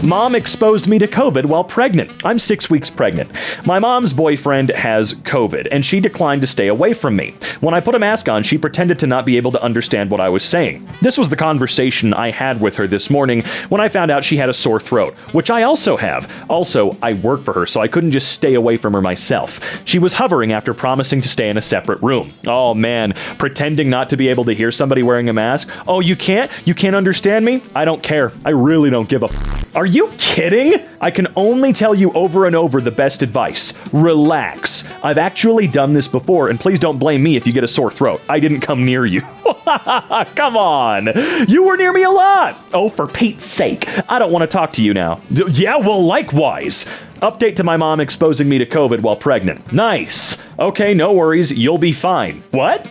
Mom exposed me to COVID while pregnant. I'm 6 weeks pregnant. My mom's boyfriend has COVID, and she declined to stay away from me. When I put a mask on, she pretended to not be able to understand what I was saying. This was the conversation I had with her this morning when I found out she had a sore throat, which I also have. Also, I work for her, so I couldn't just stay away from her myself. She was hovering after promising to stay in a separate room. Oh man, pretending not to be able to hear somebody wearing a mask? Oh, you can't? You can't understand me? I don't care. I really don't give a f. Are you kidding? I can only tell you over and over the best advice. Relax. I've actually done this before, and please don't blame me if you get a sore throat. I didn't come near you. Come on. You were near me a lot. Oh, for Pete's sake. I don't want to talk to you now. Yeah, well, likewise. Update to my mom exposing me to COVID while pregnant. Nice. Okay, no worries. You'll be fine. What?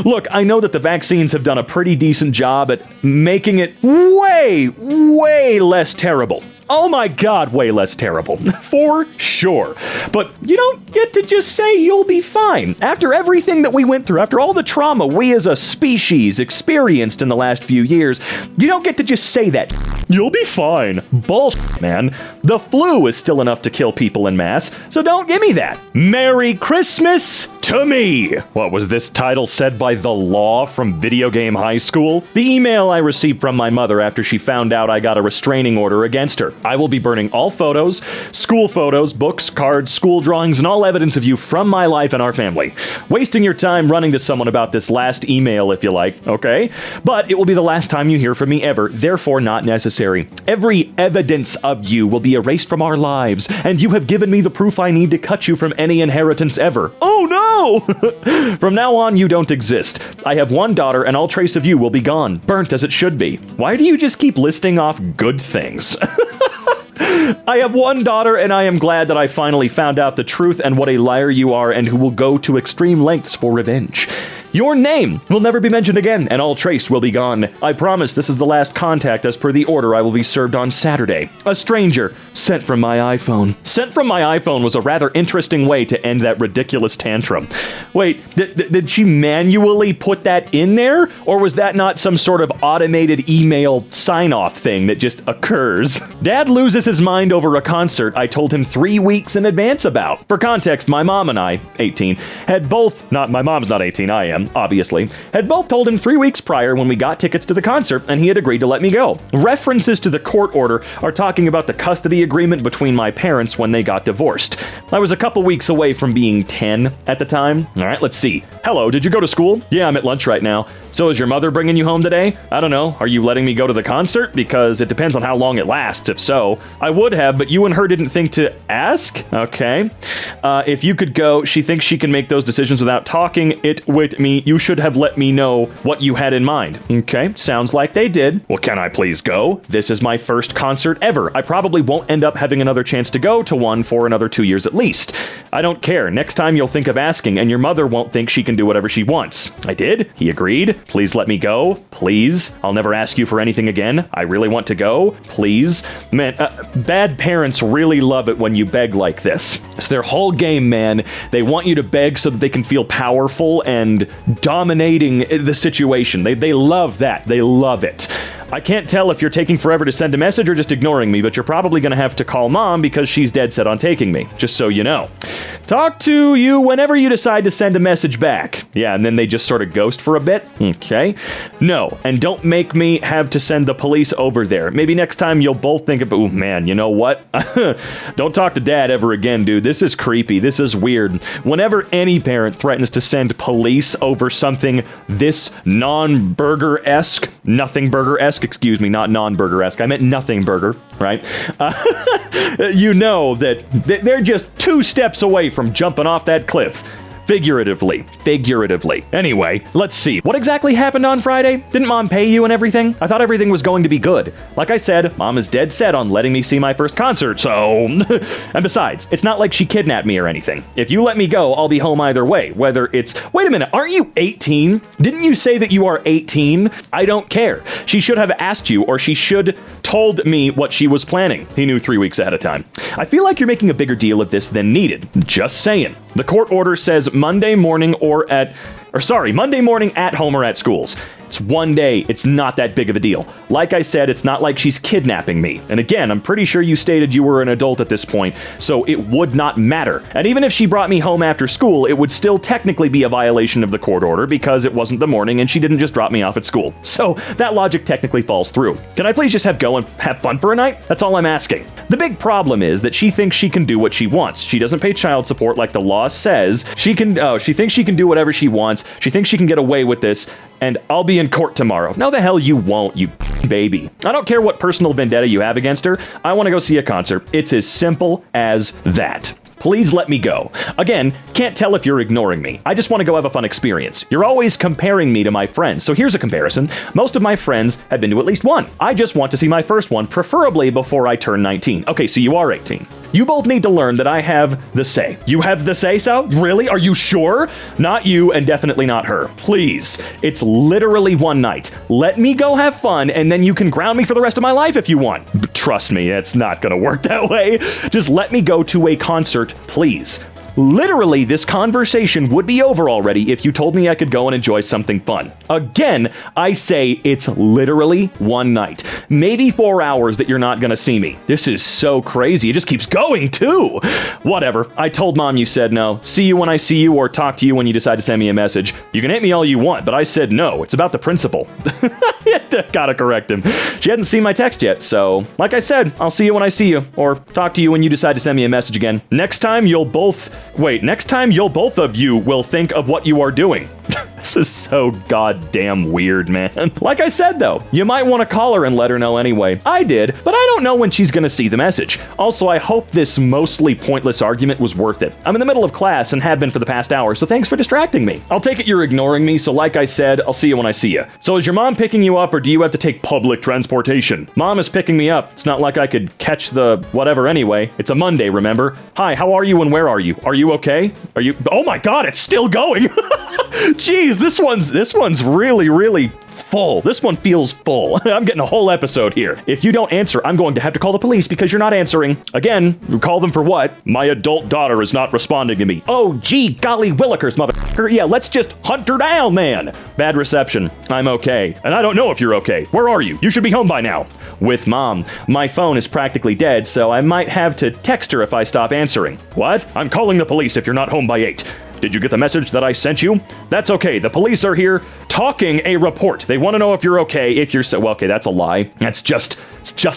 Look, I know that the vaccines have done a pretty decent job at making it way less terrible. Oh my God, way less terrible. For sure. But you don't get to just say you'll be fine. After everything that we went through, after all the trauma we as a species experienced in the last few years, you don't get to just say that. You'll be fine. Bullshit, man. The flu is still enough to kill people en masse, so don't give me that. Merry Christmas to me. What was this title said by the law from Video Game High School? The email I received from my mother after she found out I got a restraining order against her. I will be burning all photos, school photos, books, cards, school drawings, and all evidence of you from my life and our family. Wasting your time running to someone about this last email if you like, okay? But it will be the last time you hear from me ever, therefore not necessary. Every evidence of you will be erased from our lives, and you have given me the proof I need to cut you from any inheritance ever. Oh no! From now on, you don't exist. I have one daughter, and all trace of you will be gone, burnt as it should be. Why do you just keep listing off good things? I have one daughter, and I am glad that I finally found out the truth and what a liar you are and who will go to extreme lengths for revenge. Your name will never be mentioned again, and all trace will be gone. I promise this is the last contact as per the order I will be served on Saturday. A stranger sent from my iPhone. Sent from my iPhone was a rather interesting way to end that ridiculous tantrum. Wait, did she manually put that in there? Or was that not some sort of automated email sign-off thing that just occurs? Dad loses his mind over a concert I told him 3 weeks in advance about. For context, my mom and I, 18, had both, not my mom's not 18, I am, obviously, had both told him 3 weeks prior when we got tickets to the concert, and he had agreed to let me go. References to the court order are talking about the custody agreement between my parents when they got divorced. I was a couple weeks away from being 10 at the time. All right, let's see. Hello, did you go to school? Yeah, I'm at lunch right now. So is your mother bringing you home today? I don't know. Are you letting me go to the concert? Because it depends on how long it lasts, if so. I would have, but you and her didn't think to ask? Okay. If you could go, she thinks she can make those decisions without talking it with me. You should have let me know what you had in mind. Okay, sounds like they did. Well, can I please go? This is my first concert ever. I probably won't end up having another chance to go to one for another 2 years at least. I don't care. Next time you'll think of asking, and your mother won't think she can do whatever she wants. I did. He agreed. Please let me go. Please. I'll never ask you for anything again. I really want to go. Please. Man, bad parents really love it when you beg like this. It's their whole game, man. They want you to beg so that they can feel powerful and dominating the situation. They love that. They love it. I can't tell if you're taking forever to send a message or just ignoring me, but you're probably going to have to call mom because she's dead set on taking me, just so you know. Talk to you whenever you decide to send a message back. Yeah, and then they just sort of ghost for a bit. Okay. No, and don't make me have to send the police over there. Maybe next time you'll both think about, oh man, you know what? Don't talk to dad ever again, dude. This is creepy. This is weird. Whenever any parent threatens to send police over something this non-burger-esque, nothing burger-esque, excuse me, not non-burger-esque. I meant nothing burger, right? You know that they're just 2 steps away from jumping off that cliff. Figuratively. Anyway, let's see. What exactly happened on Friday? Didn't mom pay you and everything? I thought everything was going to be good. Like I said, mom is dead set on letting me see my first concert, so... And besides, it's not like she kidnapped me or anything. If you let me go, I'll be home either way, whether it's... Wait a minute, aren't you 18? Didn't you say that you are 18? I don't care. She should have asked you, or she should told me what she was planning. He knew 3 weeks ahead of time. I feel like you're making a bigger deal of this than needed. Just saying. The court order says Monday morning at home or at schools. It's one day. It's not that big of a deal. Like I said, it's not like she's kidnapping me. And again, I'm pretty sure you stated you were an adult at this point, so it would not matter. And even if she brought me home after school, it would still technically be a violation of the court order because it wasn't the morning and she didn't just drop me off at school. So that logic technically falls through. Can I please just go and have fun for a night? That's all I'm asking. The big problem is that she thinks she can do what she wants. She doesn't pay child support like the law says. She thinks she can do whatever she wants. She thinks she can get away with this, and I'll be in court tomorrow. No, the hell you won't, you baby. I don't care what personal vendetta you have against her. I want to go see a concert. It's as simple as that. Please let me go. Again, can't tell if you're ignoring me. I just want to go have a fun experience. You're always comparing me to my friends, so here's a comparison. Most of my friends have been to at least one. I just want to see my first one, preferably before I turn 19. Okay, so you are 18. You both need to learn that I have the say. You have the say-so? Really? Are you sure? Not you, and definitely not her. Please. It's literally one night. Let me go have fun, and then you can ground me for the rest of my life if you want. But trust me, it's not gonna work that way. Just let me go to a concert, please. Literally, this conversation would be over already if you told me I could go and enjoy something fun. Again, I say it's literally one night. Maybe 4 hours that you're not gonna see me. This is so crazy. It just keeps going, too. Whatever. I told Mom you said no. See you when I see you, or talk to you when you decide to send me a message. You can hate me all you want, but I said no. It's about the principle. Gotta correct him. She hadn't seen my text yet, so like I said, I'll see you when I see you, or talk to you when you decide to send me a message again. Next time you'll both of you will think of what you are doing. This is so goddamn weird, man. Like I said, though, you might want to call her and let her know anyway. I did, but I don't know when she's gonna see the message. Also, I hope this mostly pointless argument was worth it. I'm in the middle of class and have been for the past hour, so thanks for distracting me. I'll take it you're ignoring me, so like I said, I'll see you when I see you. So is your mom picking you up, or do you have to take public transportation? Mom is picking me up. It's not like I could catch the whatever anyway. It's a Monday, remember? Hi, how are you and where are you? Are you okay? Oh my god, it's still going! Jeez, this one's really full. This one feels full. I'm getting a whole episode here. If you don't answer, I'm going to have to call the police because you're not answering. Again, call them for what? My adult daughter is not responding to me. Oh, gee, golly willikers, motherfucker. Yeah, let's just hunt her down, man. Bad reception. I'm okay. And I don't know if you're okay. Where are you? You should be home by now. With Mom. My phone is practically dead, so I might have to text her if I stop answering. What? I'm calling the police if you're not home by 8. Did you get the message that I sent you? That's okay. The police are here talking a report. They want to know if you're okay. If you're well, okay, that's a lie. It's just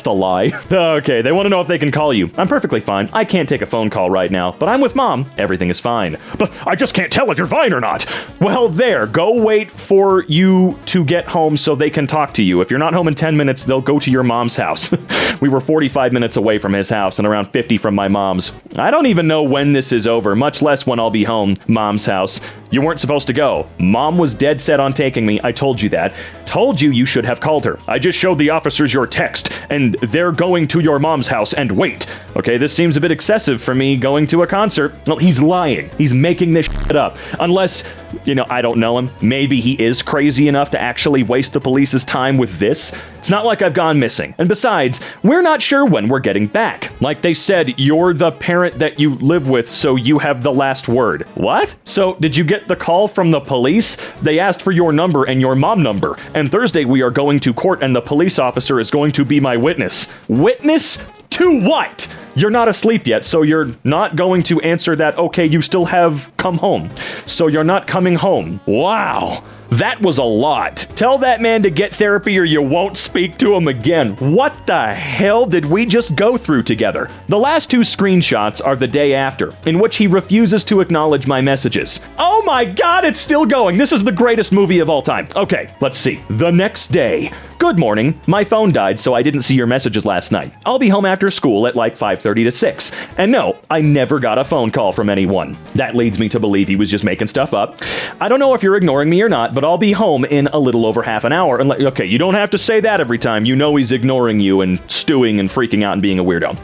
a lie. Okay, they want to know if they can call you. I'm perfectly fine. I can't take a phone call right now, but I'm with Mom. Everything is fine. But I just can't tell if you're fine or not. Well, there. Go wait for you to get home so they can talk to you. If you're not home in 10 minutes, they'll go to your mom's house. We were 45 minutes away from his house and around 50 from my mom's. I don't even know when this is over, much less when I'll be home. Mom's house. You weren't supposed to go. Mom was dead set on taking me. I told you that. Told you should have called her. I just showed the officers your text, and they're going to your mom's house and wait. Okay, this seems a bit excessive for me going to a concert. Well, he's lying. He's making this shit up. Unless, I don't know him. Maybe he is crazy enough to actually waste the police's time with this. It's not like I've gone missing. And besides, we're not sure when we're getting back. Like they said, you're the parent that you live with, so you have the last word. What? So, did you get the call from the police? They asked for your number and your mom number. And Thursday we are going to court and the police officer is going to be my witness. Witness to what? You're not asleep yet, so you're not going to answer that, okay, you still have come home. So you're not coming home. Wow. That was a lot. Tell that man to get therapy or you won't speak to him again. What the hell did we just go through together? The last 2 screenshots are the day after, in which he refuses to acknowledge my messages. Oh my god, it's still going. This is the greatest movie of all time. Okay, let's see. The next day. Good morning. My phone died, so I didn't see your messages last night. I'll be home after school at like 5:30 to 6. And no, I never got a phone call from anyone. That leads me to believe he was just making stuff up. I don't know if you're ignoring me or not, but I'll be home in a little over half an hour. And okay, you don't have to say that every time. You know he's ignoring you and stewing and freaking out and being a weirdo.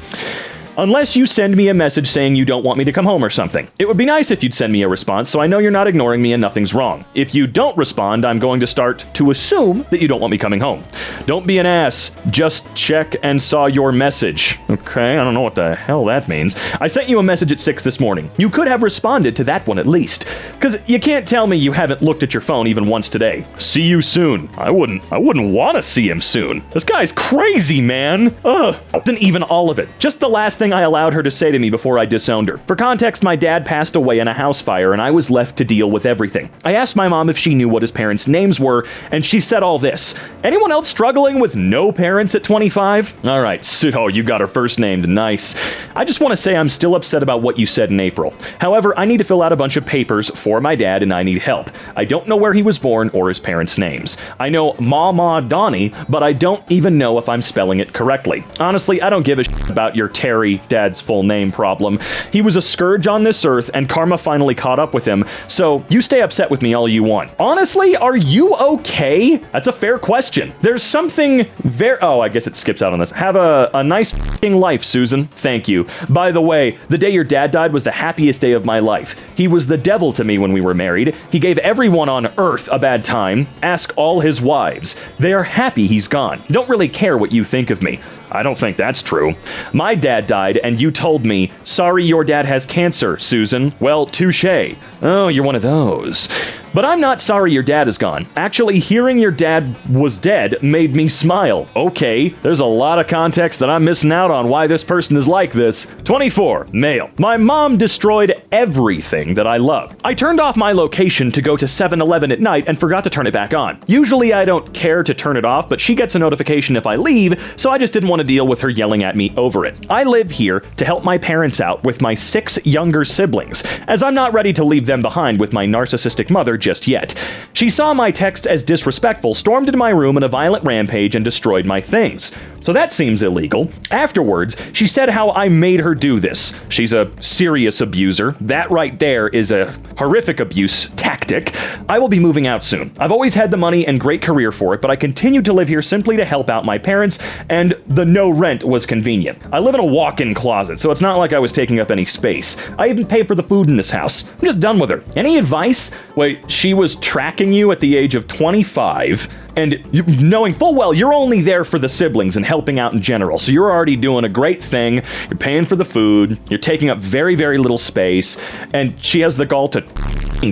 Unless you send me a message saying you don't want me to come home or something. It would be nice if you'd send me a response so I know you're not ignoring me and nothing's wrong. If you don't respond, I'm going to start to assume that you don't want me coming home. Don't be an ass. Just check and saw your message. Okay, I don't know what the hell that means. I sent you a message at 6 this morning. You could have responded to that one at least. Because you can't tell me you haven't looked at your phone even once today. See you soon. I wouldn't want to see him soon. This guy's crazy, man. Ugh. Wasn't even all of it. Just the last thing I allowed her to say to me before I disowned her. For context, my dad passed away in a house fire and I was left to deal with everything. I asked my mom if she knew what his parents' names were, and she said all this. Anyone else struggling with no parents at 25? All right, so you got her first named. Nice. I just want to say I'm still upset about what you said in April. However, I need to fill out a bunch of papers for my dad and I need help. I don't know where he was born or his parents' names. I know Mama Donnie, but I don't even know if I'm spelling it correctly. Honestly, I don't give a shit about your Terry, dad's full name problem. He was a scourge on this earth and karma finally caught up with him, so you stay upset with me all you want. Honestly, are you okay? That's a fair question. There's something oh, I guess it skips out on this. Have a nice f***ing life, Susan. Thank you. By the way, the day your dad died was the happiest day of my life. He was the devil to me when we were married. He gave everyone on earth a bad time. Ask all his wives. They are happy he's gone. Don't really care what you think of me. I don't think that's true. My dad died, and you told me, sorry your dad has cancer, Susan. Well, touche. Oh, you're one of those. But I'm not sorry your dad is gone. Actually, hearing your dad was dead made me smile. Okay, there's a lot of context that I'm missing out on why this person is like this. 24, male. My mom destroyed everything that I love. I turned off my location to go to 7-Eleven at night and forgot to turn it back on. Usually I don't care to turn it off, but she gets a notification if I leave, so I just didn't want to deal with her yelling at me over it. I live here to help my parents out with my 6 younger siblings, as I'm not ready to leave them behind with my narcissistic mother just yet. She saw my text as disrespectful, stormed into my room in a violent rampage, and destroyed my things. So that seems illegal. Afterwards, she said how I made her do this. She's a serious abuser. That right there is a horrific abuse tactic. I will be moving out soon. I've always had the money and great career for it, but I continued to live here simply to help out my parents, and the no rent was convenient. I live in a walk-in closet, so it's not like I was taking up any space. I even pay for the food in this house. I'm just done with her. Any advice? Wait, she was tracking you at the age of 25, and knowing full well you're only there for the siblings and helping out in general, so you're already doing a great thing. You're paying for the food, you're taking up very, very little space, and she has the gall to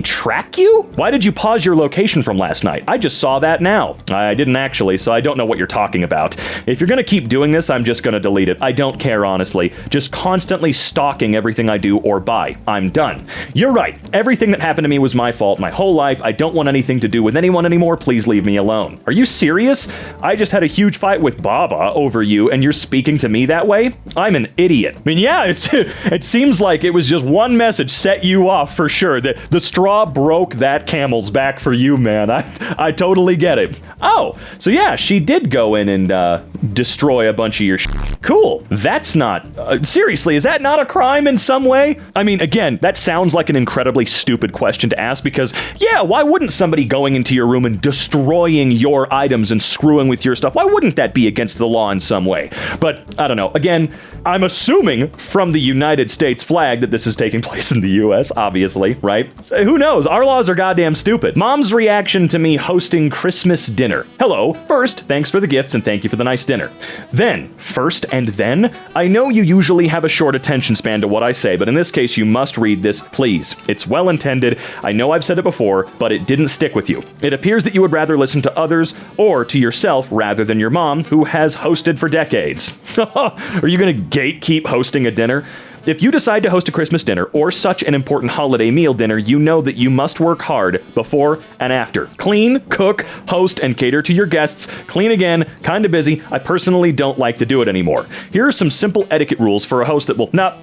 track you? Why did you pause your location from last night? I just saw that now. I didn't actually, so I don't know what you're talking about. If you're gonna keep doing this, I'm just gonna delete it. I don't care, honestly. Just constantly stalking everything I do or buy. I'm done. You're right. Everything that happened to me was my fault my whole life. I don't want anything to do with anyone anymore. Please leave me alone. Are you serious? I just had a huge fight with Baba over you, and you're speaking to me that way? I'm an idiot. I mean, yeah, it seems like it was just one message set you off for sure. The straw broke that camel's back for you, man. I totally get it. Oh, so yeah, she did go in and destroy a bunch of your Cool. That's not... seriously, is that not a crime in some way? I mean, again, that sounds like an incredibly stupid question to ask because, yeah, why wouldn't somebody going into your room and destroying your items and screwing with your stuff, why wouldn't that be against the law in some way? But, I don't know. Again, I'm assuming from the United States flag that this is taking place in the U.S., obviously, right? So who knows? Our laws are goddamn stupid. Mom's reaction to me hosting Christmas dinner. Hello. First, thanks for the gifts and thank you for the nice dinner. Then, first and then, I know you usually have a short attention span to what I say, but in this case, you must read this, please. It's well intended. I know I've said it before, but it didn't stick with you. It appears that you would rather listen to others or to yourself rather than your mom, who has hosted for decades. Are you going to gatekeep hosting a dinner? If you decide to host a Christmas dinner or such an important holiday meal dinner, you know that you must work hard before and after. Clean, cook, host, and cater to your guests. Clean again, kinda busy. I personally don't like to do it anymore. Here are some simple etiquette rules for a host that will... No,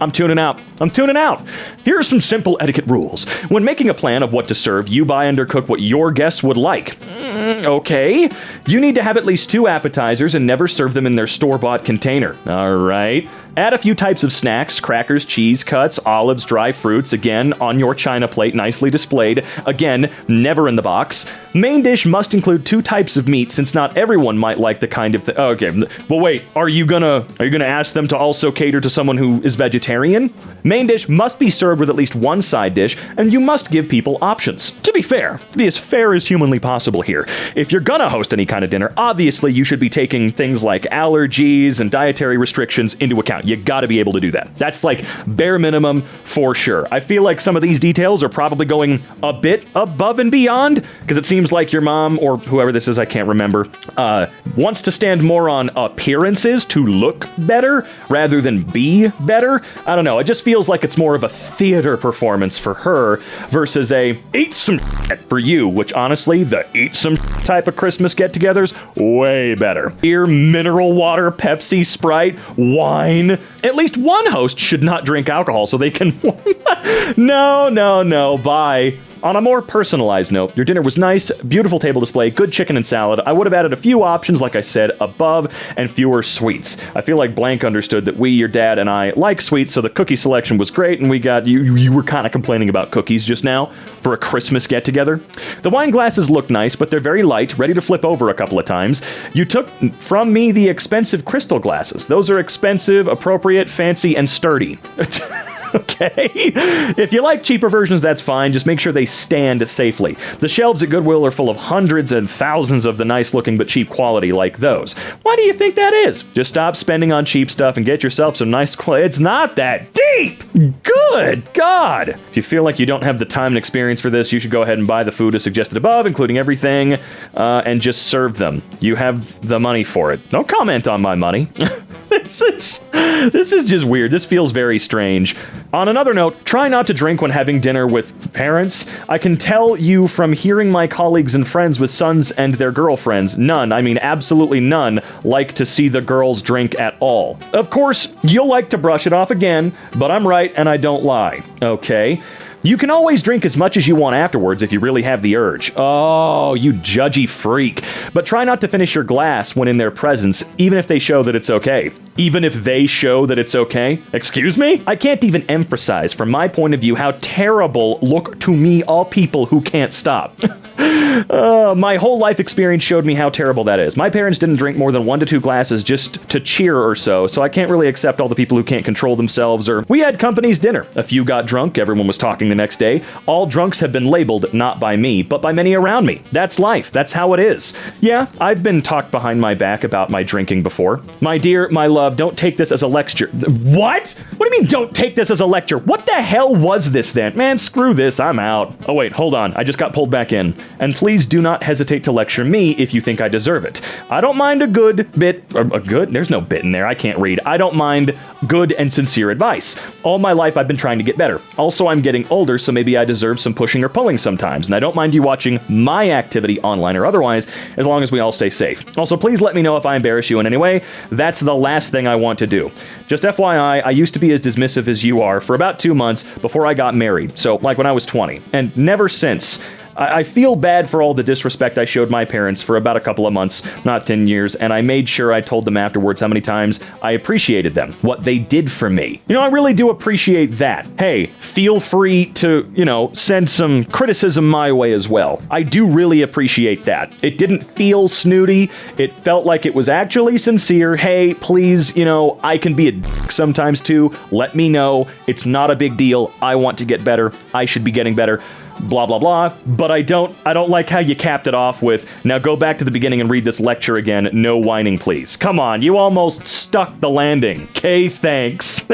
I'm tuning out. Here are some simple etiquette rules. When making a plan of what to serve, you buy and undercook what your guests would like. Okay. You need to have at least 2 appetizers and never serve them in their store-bought container. All right. Add a few types of snacks, crackers, cheese cuts, olives, dry fruits, again, on your china plate, nicely displayed. Again, never in the box. Main dish must include 2 types of meat, since not everyone might like the kind of okay, well wait, are you gonna ask them to also cater to someone who is vegetarian? Main dish must be served with at least 1 side dish, and you must give people options. To be fair as humanly possible here, if you're gonna host any kind of dinner, obviously you should be taking things like allergies and dietary restrictions into account. You gotta be able to do that. That's like bare minimum for sure. I feel like some of these details are probably going a bit above and beyond, because it seems like your mom, or whoever this is, I can't remember, wants to stand more on appearances to look better rather than be better. I don't know. It just feels like it's more of a theater performance for her versus a eat some shit for you, which honestly, the eat some shit type of Christmas get-togethers, way better. Beer, mineral water, Pepsi, Sprite, wine. At least one host should not drink alcohol so they can... No, bye. On a more personalized note, your dinner was nice, beautiful table display, good chicken and salad. I would have added a few options, like I said, above, and fewer sweets. I feel like Blank understood that we, your dad, and I like sweets, so the cookie selection was great, and we got, you were kind of complaining about cookies just now for a Christmas get-together. The wine glasses look nice, but they're very light, ready to flip over a couple of times. You took from me the expensive crystal glasses. Those are expensive, appropriate, fancy, and sturdy. Okay? If you like cheaper versions, that's fine. Just make sure they stand safely. The shelves at Goodwill are full of hundreds and thousands of the nice-looking but cheap quality like those. Why do you think that is? Just stop spending on cheap stuff and get yourself some nice quality. It's not that deep! Good God! If you feel like you don't have the time and experience for this, you should go ahead and buy the food as suggested above, including everything, and just serve them. You have the money for it. Don't comment on my money. This is just weird. This feels very strange. On another note, try not to drink when having dinner with parents. I can tell you from hearing my colleagues and friends with sons and their girlfriends, none, I mean absolutely none, like to see the girls drink at all. Of course, you'll like to brush it off again, but I'm right and I don't lie. Okay? You can always drink as much as you want afterwards if you really have the urge. Oh, you judgy freak. But try not to finish your glass when in their presence, even if they show that it's okay. Even if they show that it's okay? Excuse me? I can't even emphasize, from my point of view, how terrible look to me all people who can't stop. My whole life experience showed me how terrible that is. My parents didn't drink more than 1 to 2 glasses just to cheer or so I can't really accept all the people who can't control themselves. Or we had company's dinner. A few got drunk, everyone was talking the next day. All drunks have been labeled not by me, but by many around me. That's life. That's how it is. Yeah, I've been talked behind my back about my drinking before. My dear, my love, don't take this as a lecture. What? What do you mean don't take this as a lecture? What the hell was this then? Man, screw this. I'm out. Oh wait, hold on. I just got pulled back in. And please do not hesitate to lecture me if you think I deserve it. I don't mind a good bit, or a good? There's no bit in there. I can't read. I don't mind good and sincere advice. All my life I've been trying to get better. Also, I'm getting older, so maybe I deserve some pushing or pulling sometimes. And I don't mind you watching my activity online or otherwise, as long as we all stay safe. Also, please let me know if I embarrass you in any way. That's the last thing I want to do. Just FYI, I used to be as dismissive as you are for about 2 months before I got married. So, like when I was 20. And never since. I feel bad for all the disrespect I showed my parents for about a couple of months, not 10 years, and I made sure I told them afterwards how many times I appreciated them, what they did for me. You know, I really do appreciate that. Hey, feel free to, send some criticism my way as well. I do really appreciate that. It didn't feel snooty. It felt like it was actually sincere. Hey, please, I can be a dick sometimes too. Let me know. It's not a big deal. I want to get better. I should be getting better. Blah, blah, blah, but I don't like how you capped it off with, now go back to the beginning and read this lecture again, no whining please. Come on, you almost stuck the landing. Okay, thanks.